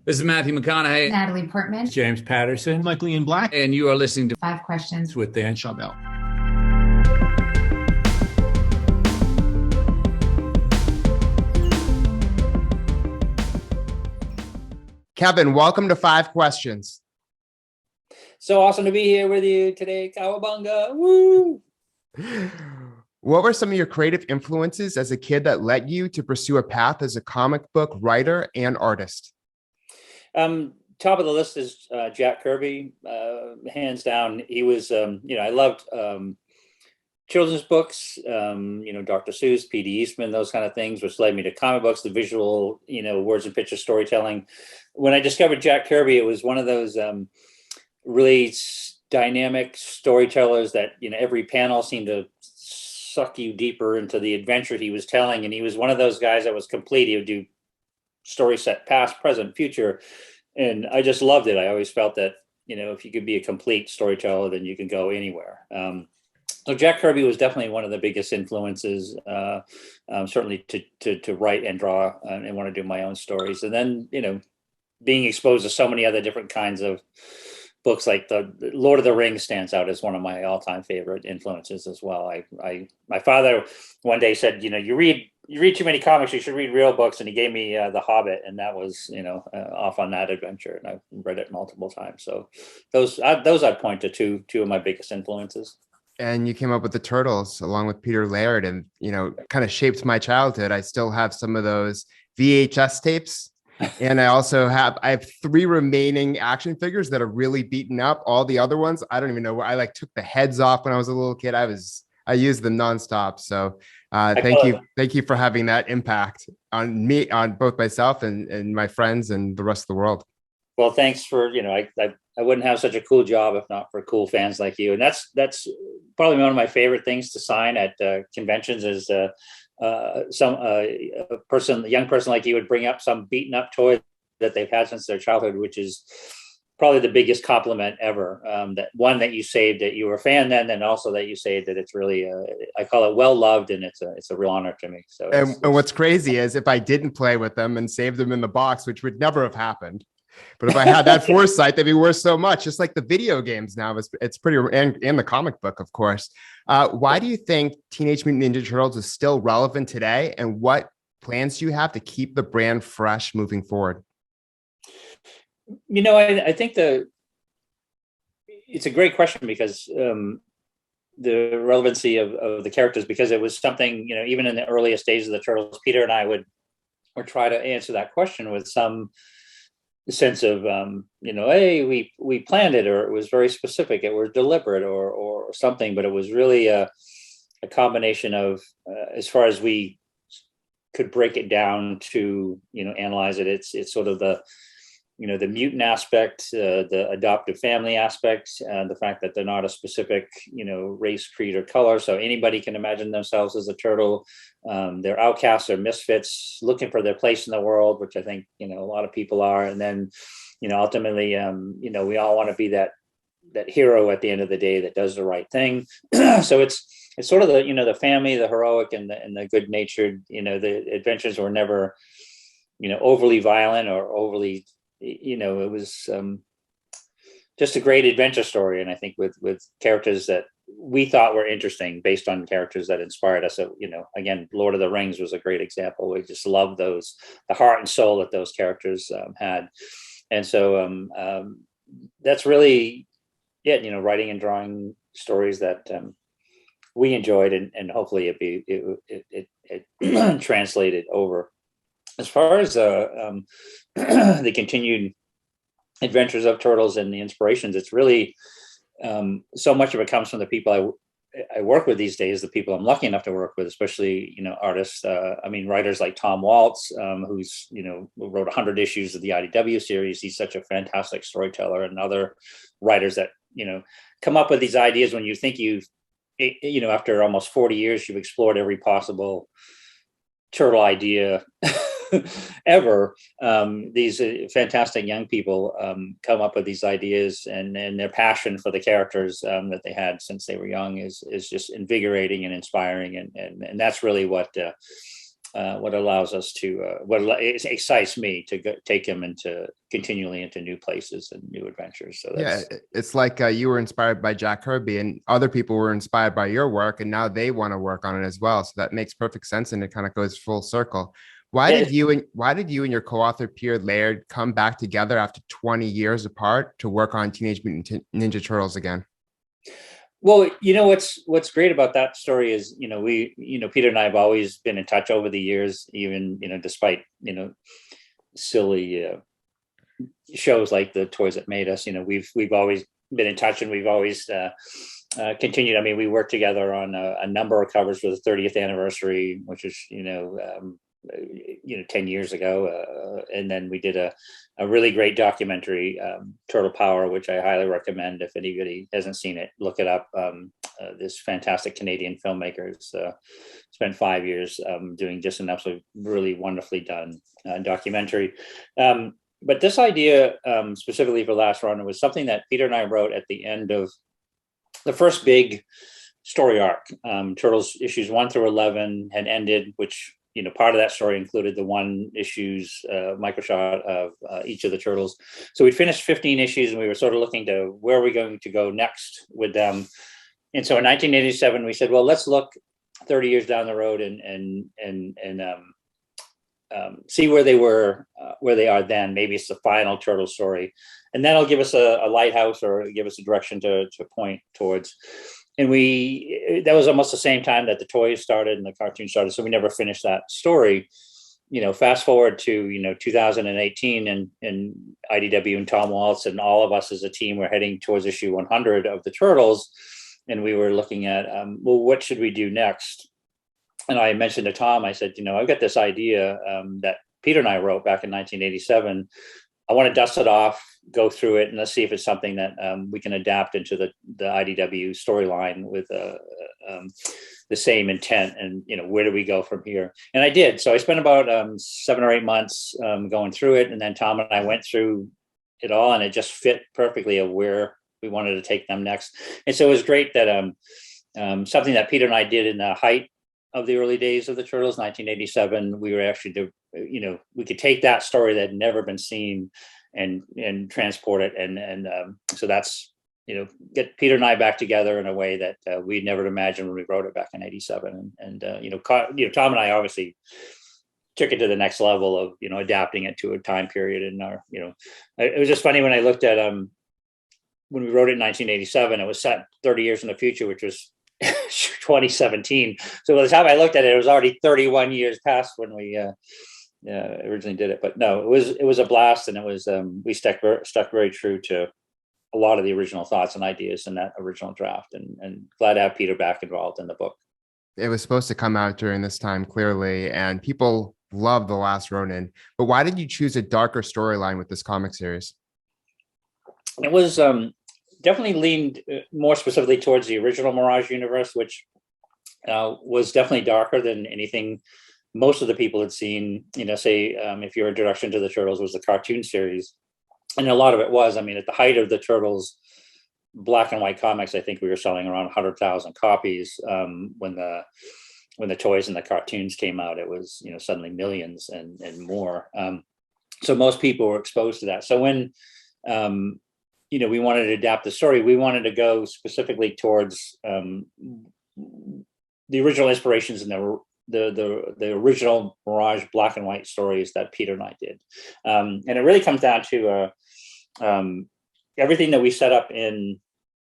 This is Matthew McConaughey, Natalie Portman. James Patterson, Michael Ian Black, and you are listening to Five questions with Dan Schawbel. Kevin, welcome to Five Questions. So awesome to be here with you today, Cowabunga. Woo! What were some of your creative influences as a kid that led you to pursue a path as a comic book writer and artist? Top of the list is Jack Kirby, hands down. He was, I loved children's books, Dr. Seuss, P.D. Eastman, those kind of things, which led me to comic books, the visual, words and picture storytelling. When I discovered Jack Kirby, it was one of those really dynamic storytellers that, every panel seemed to suck you deeper into the adventure he was telling. And he was one of those guys that was complete. He would do story set past, present, future. And I just loved it. I always felt that, if you could be a complete storyteller, then you can go anywhere. So Jack Kirby was definitely one of the biggest influences, certainly to write and draw and want to do my own stories. And then, being exposed to so many other different kinds of books, like the Lord of the Rings stands out as one of my all-time favorite influences as well. My father one day said, you read too many comics, you should read real books. And he gave me The Hobbit, and that was, off on that adventure. And I've read it multiple times. So those I'd point to two of my biggest influences. And you came up with the Turtles along with Peter Laird, and, kind of shaped my childhood. I still have some of those VHS tapes. And I have 3 remaining action figures that are really beaten up. All the other ones, I don't even know where I took the heads off when I was a little kid. I used them nonstop. So thank you for having that impact on me, on both myself and my friends and the rest of the world. Well, thanks for, I wouldn't have such a cool job if not for cool fans like you. And that's probably one of my favorite things to sign at conventions is a young person like you would bring up some beaten up toy that they've had since their childhood, which is probably the biggest compliment ever. That you saved, that you were a fan then, and also that you saved that it's really, I call it well loved, and it's a real honor to me. So, and what's crazy is if I didn't play with them and save them in the box, which would never have happened. But if I had that foresight, they'd be worth so much. Just like the video games now, it's pretty, and the comic book, of course. Why do you think Teenage Mutant Ninja Turtles is still relevant today? And what plans do you have to keep the brand fresh moving forward? I think it's a great question because the relevancy of the characters, because it was something, even in the earliest days of the Turtles, Peter and I would try to answer that question with some sense of, hey, we planned it, or it was very specific, it was deliberate or something, but it was really a combination of, as far as we could break it down to, analyze it, it's sort of the mutant aspect, the adoptive family aspect, the fact that they're not a specific, race, creed, or color. So anybody can imagine themselves as a turtle. They're outcasts or misfits looking for their place in the world, which I think, a lot of people are. And then, ultimately, we all want to be that hero at the end of the day that does the right thing. So it's sort of the, the family, the heroic and the good natured, the adventures were never, overly violent or overly, it was just a great adventure story. And I think with characters that we thought were interesting based on characters that inspired us. So, again, Lord of the Rings was a great example. We just loved the heart and soul that those characters had. And so that's really it, writing and drawing stories that we enjoyed, and hopefully it translated over. As far as the continued adventures of Turtles and the inspirations, it's really so much of it comes from the people I work with these days, the people I'm lucky enough to work with, especially, artists. Writers like Tom Waltz, who's, wrote 100 issues of the IDW series. He's such a fantastic storyteller, and other writers that, come up with these ideas when you think after almost 40 years, you've explored every possible turtle idea ever. These fantastic young people come up with these ideas, and their passion for the characters that they had since they were young is just invigorating and inspiring, and that's really what what allows us to it excites me to take him continually into new places and new adventures. So that's, it's like you were inspired by Jack Kirby, and other people were inspired by your work, and now they want to work on it as well. So that makes perfect sense, and it kind of goes full circle. Why did you and your co-author Peter Laird come back together after 20 years apart to work on Teenage Mutant Ninja Turtles again? Well, what's great about that story is, Peter and I have always been in touch over the years, even, despite, silly shows like The Toys That Made Us. We've always been in touch, and we've always continued. I mean, we worked together on a number of covers for the 30th anniversary, which is, 10 years ago. And then we did a really great documentary, Turtle Power, which I highly recommend. If anybody hasn't seen it, look it up. This fantastic Canadian filmmakers spent 5 years doing just an absolutely really wonderfully done documentary. But this idea specifically for Last Ronin was something that Peter and I wrote at the end of the first big story arc. Turtles issues 1 through 11 had ended, which, part of that story included the 1 issues microshot of each of the Turtles. So we'd finished 15 issues, and we were sort of looking to where are we going to go next with them. And so in 1987, we said, well, let's look 30 years down the road and see where they were, where they are then. Maybe it's the final Turtle story, and that'll give us a lighthouse or give us a direction to point towards. And that was almost the same time that the toys started and the cartoon started. So we never finished that story. Fast forward to, 2018 and IDW and Tom Waltz and all of us as a team were heading towards issue 100 of the Turtles. And we were looking at, well, what should we do next? And I mentioned to Tom, I said, I've got this idea that Peter and I wrote back in 1987. I want to dust it off, go through it, and let's see if it's something that we can adapt into the IDW storyline with the same intent. And, where do we go from here? And I did. So I spent about 7 or 8 months going through it. And then Tom and I went through it all, and it just fit perfectly of where we wanted to take them next. And so it was great that something that Peter and I did in the height of the early days of the Turtles, 1987, we were actually, we could take that story that had never been seen and transport it. And so that's, get Peter and I back together in a way that we'd never imagined when we wrote it back in 87. And Tom and I obviously took it to the next level of, adapting it to a time period. And it was just funny when I looked at, when we wrote it in 1987, it was set 30 years in the future, which was 2017. So by the time I looked at it, it was already 31 years past when we originally did it. But no, it was a blast, and it was we stuck very true to a lot of the original thoughts and ideas in that original draft, and glad to have Peter back involved in the book. It was supposed to come out during this time, clearly, and people love The Last Ronin. But why did you choose a darker storyline with this comic series? It was definitely leaned more specifically towards the original Mirage universe, which was definitely darker than anything most of the people had seen. Say if your introduction to the Turtles was the cartoon series, and a lot of it was. I mean, at the height of the Turtles black and white comics, I think we were selling around 100,000 copies. When the toys and the cartoons came out, it was suddenly millions and more. So most people were exposed to that. So when we wanted to adapt the story, we wanted to go specifically towards the original inspirations and the original Mirage black and white stories that Peter and I did. And it really comes down to everything that we set up in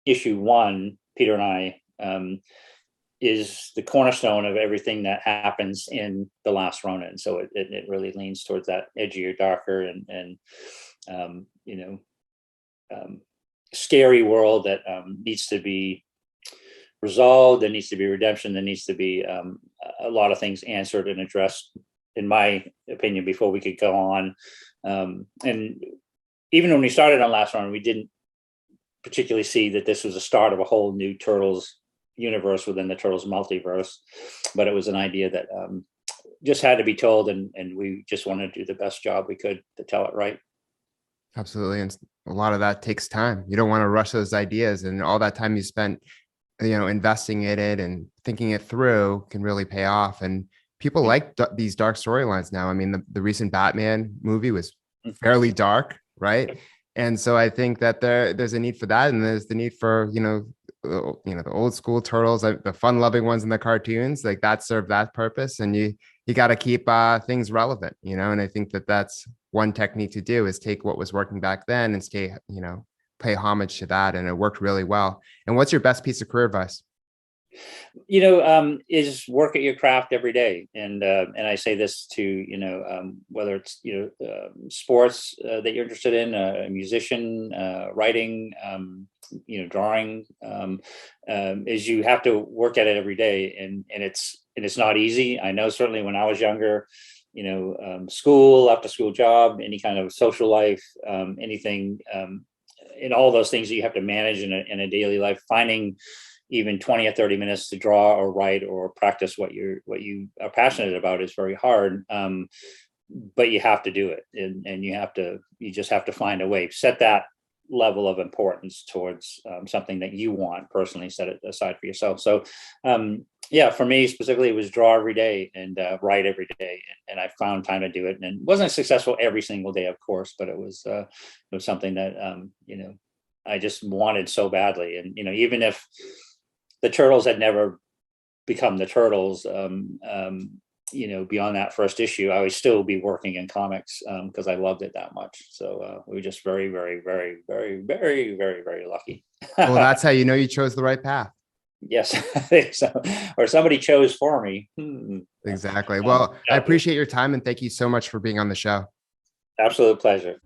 issue 1, Peter and I, is the cornerstone of everything that happens in The Last Ronin. So it really leans towards that edgier, darker, and scary world that needs to be resolved. There needs to be redemption. There needs to be a lot of things answered and addressed, in my opinion, before we could go on. And even when we started on Last Ronin, we didn't particularly see that this was a start of a whole new Turtles universe within the Turtles multiverse, but it was an idea that just had to be told, and we just wanted to do the best job we could to tell it right. Absolutely. And a lot of that takes time. You don't want to rush those ideas, and all that time you spent, investing in it and thinking it through can really pay off. And people like these dark storylines now. I mean, the recent Batman movie was fairly dark, right? And so I think that there's a need for that, and there's the need for the old school turtles, like the fun loving ones in the cartoons, like that serve that purpose. And you got to keep things relevant, and I think that that's one technique to do, is take what was working back then and pay homage to that. And it worked really well. And what's your best piece of career advice? Is work at your craft every day. And I say this to, whether it's, sports that you're interested in, a musician, writing, drawing, is you have to work at it every day. And it's not easy. I know certainly when I was younger, school, after school job, any kind of social life, anything, and all those things that you have to manage in a daily life, finding even 20 or 30 minutes to draw or write or practice what you are passionate about is very hard. But you have to do it, and you just have to find a way, set that level of importance towards something that you want personally, set it aside for yourself. So for me specifically, it was draw every day and write every day, and I found time to do it. And it wasn't successful every single day, of course, but it was something that I just wanted so badly. And even if the Turtles had never become the Turtles, beyond that first issue, I would still be working in comics because I loved it that much. So we were just very, very, very, very, very, very, very lucky. Well, that's how you know you chose the right path. Yes, I think so. Or somebody chose for me. Exactly. Well, I appreciate your time, and thank you so much for being on the show. Absolute pleasure.